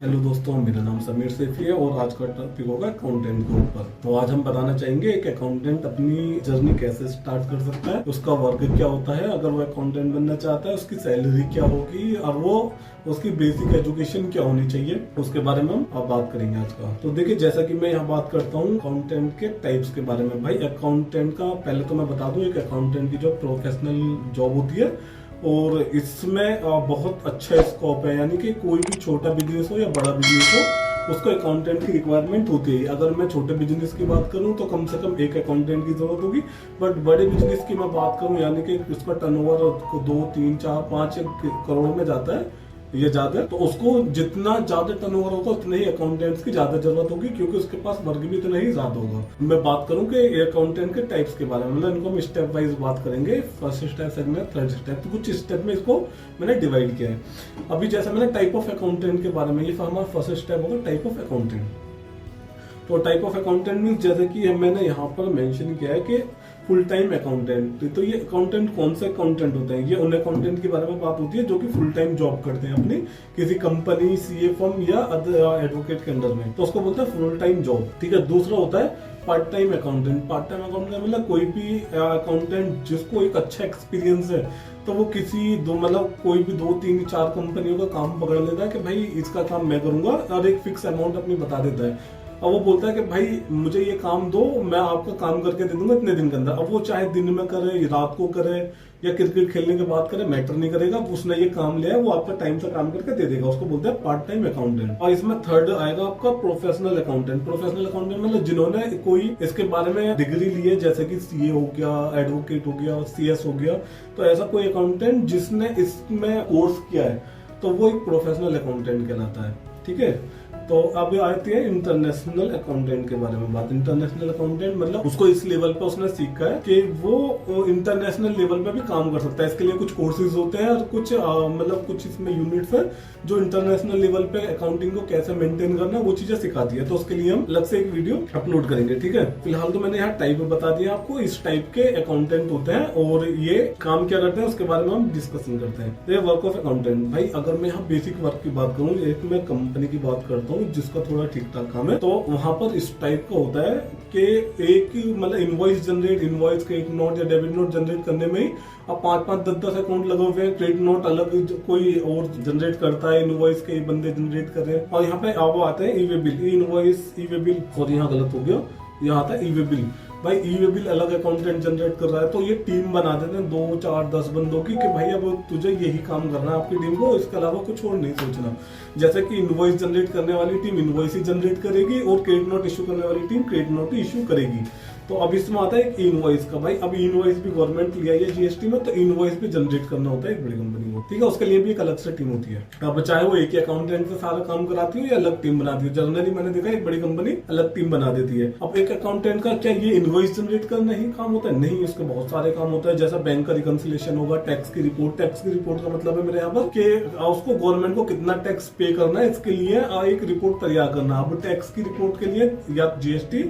Hello दोस्तों, मेरा नाम समीर सेठी है और आज का टॉपिक होगा अकाउंटेंट के ऊपर। तो आज हम बताना चाहेंगे एक अकाउंटेंट अपनी जर्नी कैसे स्टार्ट कर सकता है, उसका वर्क क्या होता है, अगर वो अकाउंटेंट बनना चाहता है उसकी सैलरी क्या होगी और वो उसकी बेसिक एजुकेशन क्या होनी चाहिए, उसके बारे में हम अब बात करेंगे आज का। तो देखिए, जैसा कि मैं यहाँ बात करता हूँ अकाउंटेंट के टाइप्स के बारे में। भाई अकाउंटेंट का पहले तो मैं बता दूं, एक अकाउंटेंट की जो प्रोफेशनल जॉब होती है और इसमें बहुत अच्छा स्कोप है, यानी कि कोई भी छोटा बिजनेस हो या बड़ा बिजनेस हो उसको अकाउंटेंट की रिक्वायरमेंट होती है। अगर मैं छोटे बिजनेस की बात करूं तो कम से कम एक अकाउंटेंट की जरूरत होगी, बट बड़े बिजनेस की मैं बात करूं यानी कि उसका टर्नओवर 2, 3, 4, 5 करोड़ में जाता है, ये ज्यादा, तो उसको जितना ज्यादा टर्नओवर होगा उतने ही अकाउंटेंट्स की ज्यादा जरूरत होगी, क्योंकि उसके पास वर्क भी इतना ही ज्यादा होगा। मैं बात करूं कि अकाउंटेंट के टाइप्स के बारे में, मतलब इनको हम स्टेप वाइज बात करेंगे। First step, second, third step, तो कुछ स्टेप में इसको मैंने डिवाइड किया है। अभी जैसे मैंने टाइप ऑफ अकाउंटेंट के बारे में, ये हमारा फर्स्ट स्टेप होगा टाइप ऑफ अकाउंटेंट। तो टाइप ऑफ अकाउंटेंट मीन्स जैसे कि मैंने यहाँ पर मेंशन किया है कि फुल टाइम अकाउंटेंट। तो ये अकाउंटेंट कौन से अकाउंटेंट होते हैं? ये उन अकाउंटेंट के बारे में बात होती है जो कि फुल टाइम जॉब करते हैं अपनी किसी कंपनी, सीए फर्म या एडवोकेट के अंडर में, तो उसको बोलते हैं फुल टाइम जॉब। ठीक है। दूसरा होता है part time accountant. Part time accountant मतलब कोई भी अकाउंटेंट जिसको एक अच्छा एक्सपीरियंस है, तो वो किसी मतलब कोई भी 2, 3, 4 कंपनियों का काम पकड़ लेता है कि भाई इसका काम मैं करूंगा और एक फिक्स अमाउंट अपनी बता देता है। अब वो बोलता है कि भाई मुझे ये काम दो, मैं आपका काम करके दे दूंगा इतने दिन के अंदर। अब वो चाहे दिन में करे, रात को करे या क्रिकेट खेलने के बाद करे, मैटर नहीं करेगा। उसने ये काम लिया है, वो आपका टाइम से काम करके दे देगा, उसको बोलते हैं पार्ट टाइम अकाउंटेंट। और इसमें थर्ड आएगा आपका प्रोफेशनल अकाउंटेंट। प्रोफेशनल अकाउंटेंट मतलब जिन्होंने कोई इसके बारे में डिग्री ली है, जैसे कि सीए हो गया, एडवोकेट हो गया, सीएस हो गया, तो ऐसा कोई अकाउंटेंट जिसने इसमें कोर्स किया है तो वो एक प्रोफेशनल अकाउंटेंट कहलाता है। ठीक है। तो अब आती है इंटरनेशनल अकाउंटेंट के बारे में बात। इंटरनेशनल अकाउंटेंट मतलब उसको इस लेवल पे उसने सीखा है कि वो इंटरनेशनल लेवल पे भी काम कर सकता है। इसके लिए कुछ कोर्सेज होते हैं और कुछ मतलब कुछ इसमें यूनिट्स है जो इंटरनेशनल लेवल पे अकाउंटिंग को कैसे मेंटेन करना है वो चीजें सिखाती है। तो उसके लिए हम अलग से एक वीडियो अपलोड करेंगे। ठीक है। फिलहाल तो मैंने यहाँ टाइप बता दिया आपको, इस टाइप के अकाउंटेंट होते हैं और ये काम क्या करते हैं उसके बारे में हम डिस्कशन करते हैं। ये वर्क ऑफ अकाउंटेंट। भाई अगर मैं यहाँ बेसिक वर्क की बात करूँ, एक मैं कंपनी की बात करता हूँ जिसका थोड़ा ठीक ठाक काम है, तो वहां पर इस टाइप का होता है कि एक मतलब इनवॉइस क्रेडिट नोट या डेबिट नोट जनरेट करने में ही अब 5-5, 10-10 अकाउंट लगे हुए हैं। क्रेडिट नोट अलग कोई और जनरेट करता है, इनवॉइस के बंदे जनरेट कर रहे हैं। और यहाँ पे अब आते हैं ई वे बिल, इनवॉइस ई वे बिल, और यहाँ गलत हो गया, यहाँ आता है ई वे बिल। भाई ई वे बिल अलग अकाउंटेंट जनरेट कर रहा है, तो ये टीम बना देते हैं 2, 4, 10 बंदों की कि भाई अब तुझे यही काम करना है आपकी टीम को, इसके अलावा कुछ और नहीं सोचना। जैसे कि इनवॉइस जनरेट करने वाली टीम इनवॉइस ही जनरेट करेगी और क्रेडिट नोट इशू करने वाली टीम क्रेडिट नोट ही इशू करेगी। तो अब इसमें आता है इनवॉइस का। भाई अब इनवॉइस भी गवर्नमेंट लिया है जीएसटी में, तो इनवॉइस भी जनरेट करना होता है एक बड़ी कंपनी को। ठीक है। उसके लिए भी एक अलग से टीम होती है। अब चाहे वो एक ही अकाउंटेंट से सारा काम कराती हो या अलग टीम बनाती हो, जनरली मैंने देखा एक बड़ी कंपनी अलग टीम बना देती है। अब एक अकाउंटेंट का क्या ये इनवॉइस जनरेट करना ही काम होता है? नहीं, उसके बहुत सारे काम होता है। जैसा बैंक का रिकंसिलेशन होगा, टैक्स की रिपोर्ट। टैक्स की रिपोर्ट का मतलब है मेरे यहाँ पर कि उसको गवर्नमेंट को कितना टैक्स पे करना है, इसके लिए एक रिपोर्ट तैयार करना। अब टैक्स की रिपोर्ट के लिए या जीएसटी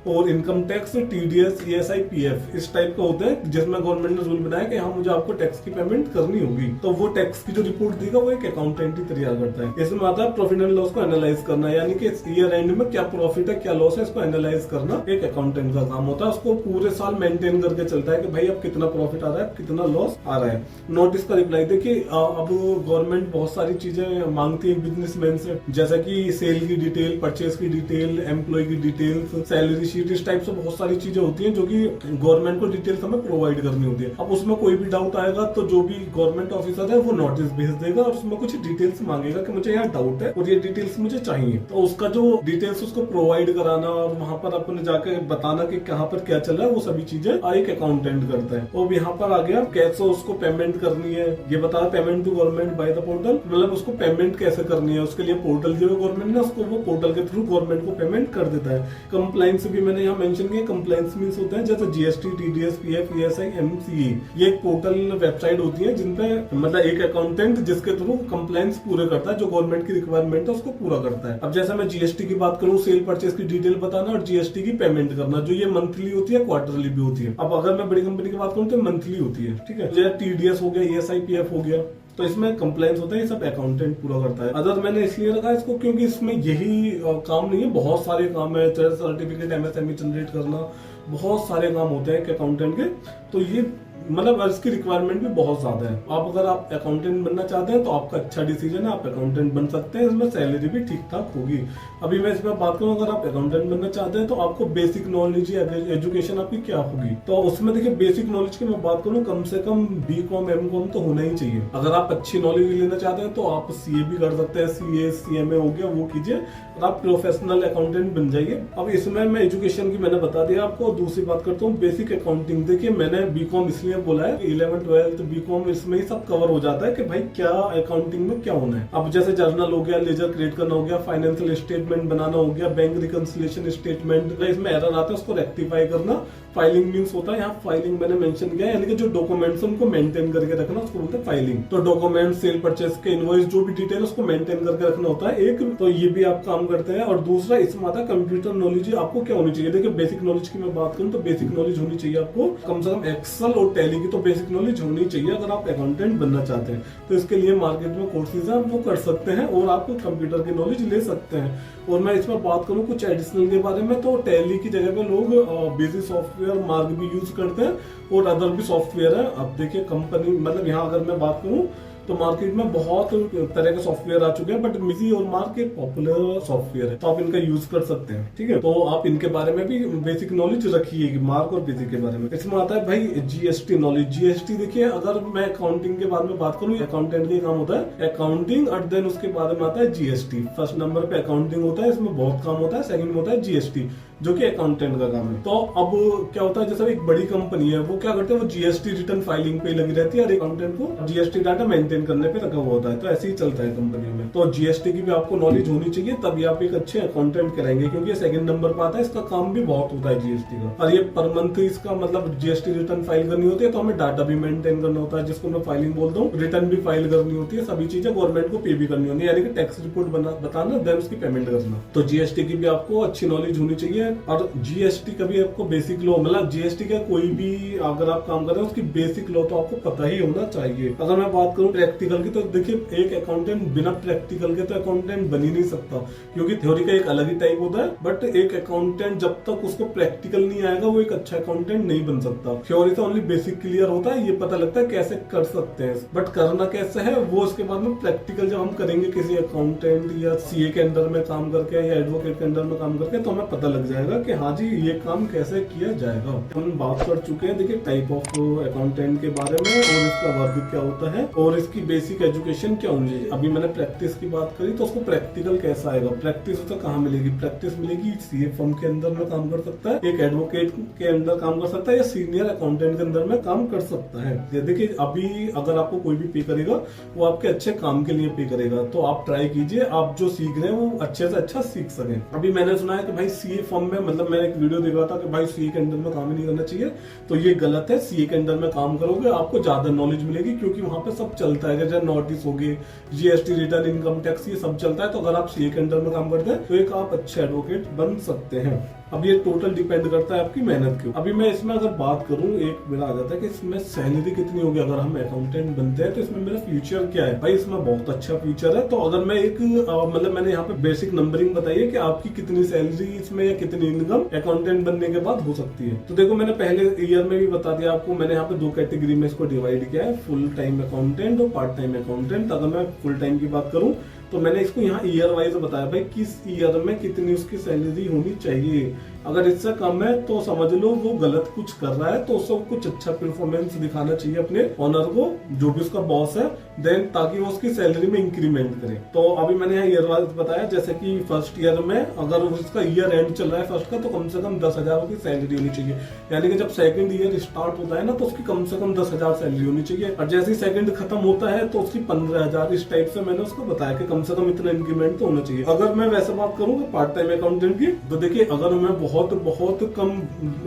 और income tax, TDS, ESI, PF इस टाइप का होता है, जिसमें गवर्नमेंट ने रूल बनाया कि हाँ मुझे आपको टैक्स की पेमेंट करनी होगी। तो वो टैक्स की जो रिपोर्ट देगा वो एक अकाउंटेंट ही तैयार करता है। इसमें आता है प्रॉफिट एंड लॉस को एनालाइज करना, यानी कि ईयर एंड में क्या प्रॉफिट है क्या लॉस है इसको एनालाइज करना एक अकाउंटेंट का काम होता है। उसको पूरे साल मेंटेन करके चलता है कि भाई अब कितना प्रॉफिट आ रहा है, कितना लॉस आ रहा है। नोटिस का रिप्लाई देखिए, अब गवर्नमेंट बहुत सारी चीजें मांगती है बिजनेसमैन से, जैसा कि सेल की डिटेल, परचेज की डिटेल, एम्प्लॉय की डिटेल, सैलरी शीट, इस टाइप से बहुत सारी चीजें होती हैं जो कि गवर्नमेंट को डिटेल्स हमें प्रोवाइड करनी होती है। अब उसमें कोई भी डाउट आएगा तो जो भी गवर्नमेंट ऑफिसर है वो नोटिस भेज देगा और उसमें कुछ डिटेल्स मांगेगा कि मुझे यहाँ डाउट है और ये डिटेल्स मुझे चाहिए। तो उसका जो डिटेल्स उसको प्रोवाइड कराना और वहां पर अपने जाके बताना कि कहाँ पर क्या चल रहा है, वो सभी चीजें एक अकाउंटेंट करता है। और यहाँ पर आ गया कैसे उसको पेमेंट करनी है, ये बता payment to government by the portal, मतलब उसको पेमेंट कैसे करनी है, उसके लिए पोर्टल दिया गवर्नमेंट ने, उसको वो पोर्टल के थ्रू गवर्नमेंट को पेमेंट कर देता है। कंप्लायंस भी मैंने यहाँ मेंशन किया। कंप्लायंस मींस होते हैं जैसे जीएसटी, टीडीएस, पीएफ, ईएसआई, एमसीई, ये एक पोर्टल वेबसाइट होती है जिनपे मतलब एक अकाउंटेंट जिसके थ्रू कंप्लायंस पूरे करता है, जो गवर्नमेंट की रिक्वायरमेंट है उसको पूरा करता है। अब जैसे मैं जीएसटी की बात करूँ, सेल परचेज की डिटेल बताना और जीएसटी की पेमेंट करना, जो ये मंथली होती है, क्वार्टरली भी होती है। अब अगर मैं बड़ी कंपनी की बात करूँ तो मंथली होती है। ठीक है। जैसे टीडीएस हो गया, ईएसआई, पीएफ हो गया, तो इसमें कंप्लायंस होता है, ये सब अकाउंटेंट पूरा करता है। अदर मैंने इसलिए रखा है इसको क्योंकि इसमें यही काम नहीं है, बहुत सारे काम है, सर्टिफिकेट एमएसएमई जनरेट करना, बहुत सारे काम होते हैं अकाउंटेंट के। तो ये मतलब इसकी रिक्वायरमेंट भी बहुत ज्यादा है। अगर आप अकाउंटेंट बनना चाहते हैं तो आपका अच्छा डिसीजन है, आप अकाउंटेंट बन सकते हैं। इसमें सैलरी भी ठीक ठाक होगी। अभी मैं इसमें बात करूं, अगर आप अकाउंटेंट बनना चाहते हैं तो आपको बेसिक नॉलेज या एजुकेशन आपकी क्या होगी। तो उसमें देखिए बेसिक नॉलेज की मैं बात करूं, कम से कम बीकॉम एमकॉम तो होना ही चाहिए। अगर आप अच्छी नॉलेज लेना चाहते हैं तो आप सीए भी कर सकते हैं, सीए सीएमए हो गया वो कीजिए और आप प्रोफेशनल अकाउंटेंट बन जाइए। अब इसमें मैं एजुकेशन की मैंने बता दिया आपको। दूसरी बात करता हूँ बेसिक अकाउंटिंग। देखिए मैंने बीकॉम इसलिए बोला है, 11th 12th बीकॉम इसमें ही सब कवर हो जाता है कि भाई क्या अकाउंटिंग में क्या होना है। अब जैसे जर्नल हो गया, लेजर क्रिएट करना हो गया, फाइनेंशियल स्टेटमेंट बनाना हो गया, बैंक रिकंसिलिएशन स्टेटमेंट, इसमें एरर आता है उसको रेक्टिफाई करना। फाइलिंग मींस होता है, यहाँ फाइलिंग मैंने मेंशन किया है, यानी कि जो डॉक्यूमेंट्स उनको मेंटेन करके रखना, उसको बोलते हैं फाइलिंग। तो डॉक्यूमेंट, सेल परचेस के इनवॉइस, जो भी डिटेल उसको मेंटेन करके रखना होता है एक। तो ये भी आप काम करते हैं। और दूसरा इसमें आता है कंप्यूटर नॉलेज आपको क्या होनी चाहिए। देखिए बेसिक नॉलेज की मैं बात करूं तो बेसिक नॉलेज होनी चाहिए आपको कम से कम एक्सेल और टैली की तो बेसिक नॉलेज होनी चाहिए अगर आप अकाउंटेंट बनना चाहते हैं। तो इसके लिए मार्केट में कोर्सेज है, वो कर सकते हैं और आप कंप्यूटर की नॉलेज ले सकते हैं। और मैं इसमें बात करूं कुछ एडिशनल के बारे में, तो टैली की जगह पे लोग बेसिक सॉफ्टवेयर मार्क भी यूज करते हैं और अदर भी सॉफ्टवेयर है। अब देखिए कंपनी मतलब यहाँ अगर मैं बात करूं तो मार्केट में बहुत तरह के सॉफ्टवेयर आ चुके हैं, बट मिजी और मार्क एक पॉपुलर सॉफ्टवेयर है, तो आप इनका यूज कर सकते हैं। ठीक है, तो आप इनके बारे में भी बेसिक नॉलेज रखिए, मार्क और बेसिक के बारे में। इसमें आता है भाई जीएसटी नॉलेज। जीएसटी देखिए अगर मैं अकाउंटिंग के बारे में बात करूं, अकाउंटेंट का काम होता है अकाउंटिंग और देन उसके बाद में आता है जीएसटी। फर्स्ट नंबर पे अकाउंटिंग होता है, इसमें बहुत काम होता है। सेकंड में होता है जीएसटी जो कि अकाउंटेंट का काम है। तो अब क्या होता है, जैसे एक बड़ी कंपनी है वो क्या करते हैं, वो जीएसटी रिटर्न फाइलिंग पे लगी रहती है और अकाउंटेंट को जीएसटी डाटा मेंटेन करने पे लगा हुआ होता है। तो ऐसे ही चलता है कंपनियों में। तो जीएसटी की भी आपको नॉलेज होनी चाहिए, तभी आप एक अच्छे अकाउंटेंट कराएंगे, क्योंकि ये सेकंड नंबर पर आता है। इसका काम भी बहुत होता है जीएसटी का, और ये पर मंथ इसका मतलब जीएसटी रिटर्न फाइल करनी होती है, तो हमें डाटा भी मेंटेन करना होता है, जिसको मैं फाइलिंग बोलता हूँ। रिटर्न भी फाइल करनी होती है, सभी चीजें गवर्नमेंट को पे भी करनी होती है, यानी कि टैक्स रिपोर्ट बताना, देन उसकी पेमेंट करना। तो जीएसटी की भी आपको अच्छी नॉलेज होनी चाहिए। और जीएसटी का भी आपको बेसिक लॉ, मतलब जीएसटी का कोई भी अगर आप काम कर रहे हैं उसकी बेसिक लॉ तो आपको पता ही होना चाहिए। अगर मैं बात करूं प्रैक्टिकल की, तो देखिए एक अकाउंटेंट बिना प्रैक्टिकल के तो अकाउंटेंट बन ही नहीं सकता, क्योंकि थ्योरी का एक अलग ही टाइप होता है, बट एक अकाउंटेंट जब तक उसको प्रैक्टिकल नहीं आएगा वो एक अच्छा अकाउंटेंट नहीं बन सकता। थ्योरी से ओनली बेसिक क्लियर होता है, ये पता लगता है कैसे कर सकते हैं, बट करना कैसे है वो उसके बाद में प्रैक्टिकल जब हम करेंगे किसी अकाउंटेंट या सीए के अंडर में काम करके या एडवोकेट के अंडर में काम करके, तो हमें पता लग जाएगा कि हाँ जी ये काम कैसे किया जाएगा। हम बात कर चुके हैं देखिए टाइप ऑफ अकाउंटेंट के बारे में और इसका वर्क क्या होता है और इसकी बेसिक एजुकेशन क्या होनी चाहिए। अभी मैंने प्रैक्टिस की बात करी, तो उसको प्रैक्टिकल कैसा आएगा, प्रैक्टिस उसे कहाँ मिलेगी। प्रैक्टिस मिलेगी सीए फर्म के अंदर में काम कर सकता है, एक एडवोकेट के अंदर काम कर सकता है, या सीनियर अकाउंटेंट के अंदर में काम कर सकता है। देखिए अभी अगर आपको कोई भी पे करेगा वो आपके अच्छे काम के लिए पे करेगा, तो आप ट्राई कीजिए आप जो सीख रहे हैं वो अच्छे से अच्छा सीख सकें। अभी मैंने सुना है कि भाई सीए फर्म में, मतलब मैंने एक वीडियो देखा था कि भाई सीए के अंडर में काम ही नहीं करना चाहिए, तो ये गलत है। सीए के अंडर में काम करोगे आपको ज्यादा नॉलेज मिलेगी, क्योंकि वहां पे सब चलता है, जैसे नोटिस हो गए, जीएसटी रिटर्न, इनकम टैक्स, ये सब चलता है। तो अगर आप सीए के अंडर में काम करते हैं तो एक आप अच्छे एडवोकेट बन सकते हैं। अब ये टोटल डिपेंड करता है आपकी मेहनत के। अभी मैं इसमें अगर बात करूं, एक मेरा आ जाता है कि इसमें सैलरी कितनी होगी अगर हम अकाउंटेंट बनते हैं, तो इसमें मेरा फ्यूचर क्या है। भाई इसमें बहुत अच्छा फ्यूचर है। तो अगर मैं एक मतलब मैंने यहाँ पे बेसिक नंबरिंग बताई है कि आपकी कितनी सैलरी इसमें या कितनी इनकम अकाउंटेंट बनने के बाद हो सकती है। तो देखो मैंने पहले ईयर में भी बता दिया आपको, मैंने यहाँ पे 2 कैटेगरी में इसको डिवाइड किया है, फुल टाइम अकाउंटेंट और पार्ट टाइम अकाउंटेंट। अगर मैं फुल टाइम की बात करूं तो मैंने इसको यहाँ ईयर वाइज बताया, भाई किस ईयर में कितनी उसकी सैलरी होनी चाहिए। अगर इससे कम है तो समझ लो वो गलत कुछ कर रहा है, तो उसको कुछ अच्छा परफॉर्मेंस दिखाना चाहिए अपने ऑनर को, जो भी उसका बॉस है, देन ताकि वो उसकी सैलरी में इंक्रीमेंट करे। तो अभी मैंने यहाँ ईयर वाइज बताया, जैसे कि फर्स्ट ईयर में अगर उसका ईयर एंड चल रहा है फर्स्ट का, तो कम से कम 10,000 की सैलरी होनी चाहिए। यानी कि जब सेकंड ईयर स्टार्ट होता है ना, तो उसकी कम से कम 10,000 सैलरी होनी चाहिए, और जैसे ही सेकंड खत्म होता है तो उसकी 15,000। इस टाइप से मैंने उसको बताया कि कम से कम इतना इंक्रीमेंट तो होना चाहिए। अगर मैं वैसे बात करूँ पार्ट टाइम अकाउंटेंट की, तो देखिए अगर मैं बहुत कम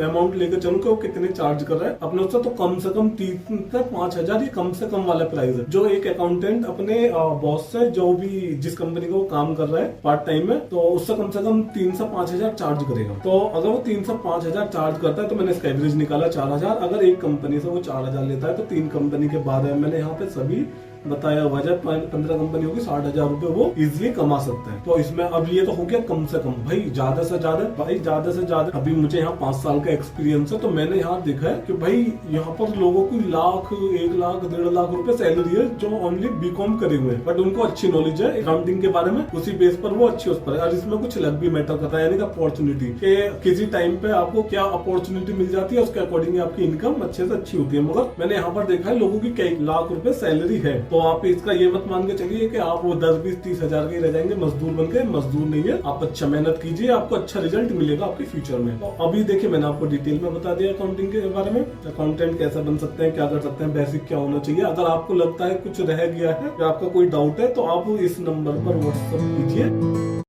अमाउंट लेकर चलूं कि वो कितने चार्ज कर रहा है अपने उससे, तो कम से कम 3 से 5,000 ये कम से कम वाला प्राइस है जो एक अकाउंटेंट अपने बॉस से, जो भी जिस कंपनी को वो काम कर रहा है पार्ट टाइम में, तो उससे कम से कम 3 से 5,000 चार्ज करेगा। तो अगर वो 3 से 5,000 चार्ज करता है तो मैंने इसका एवरेज निकाला 4,000। अगर एक कंपनी से वो 4,000 लेता है तो 3 कंपनी के बाद मैंने यहाँ पे सभी बताया हुआ है 15 कंपनी होगी 60,000 रुपए वो इजिली कमा सकते हैं। तो इसमें अब ये तो हो गया कम से कम, भाई ज्यादा से ज्यादा अभी मुझे यहाँ 5 साल का एक्सपीरियंस है, तो मैंने यहाँ देखा है कि भाई यहाँ पर लोगों की लाख, 1 लाख, 1.5 लाख रुपए सैलरी है जो ओनली बीकॉम करे हुए हैं, बट उनको अच्छी नॉलेज है अकाउंटिंग के बारे में, उसी बेस पर वो अच्छी उस पर है। और इसमें कुछ लक भी मैटर करता है, यानी कि अपॉर्चुनिटी के किसी टाइम पे आपको क्या अपॉर्चुनिटी मिल जाती है उसके अकॉर्डिंग आपकी इनकम अच्छे से अच्छी होती है। मगर मैंने यहाँ पर देखा है लोगों की कई लाख रुपए सैलरी है, तो आप इसका ये मत मान के चलिए कि आप वो 10, 20, 30 हजार के रह जाएंगे मजदूर बन के। मजदूर नहीं है, आप अच्छा मेहनत कीजिए, आपको अच्छा रिजल्ट मिलेगा आपके फ्यूचर में। तो अभी देखिए मैंने आपको डिटेल में बता दिया अकाउंटिंग के बारे में, अकाउंटेंट कैसे बन सकते हैं, क्या कर सकते हैं, बेसिक क्या होना चाहिए। अगर आपको लगता है कुछ रह गया है या आपका कोई डाउट है तो आप इस नंबर पर व्हाट्सएप कीजिए।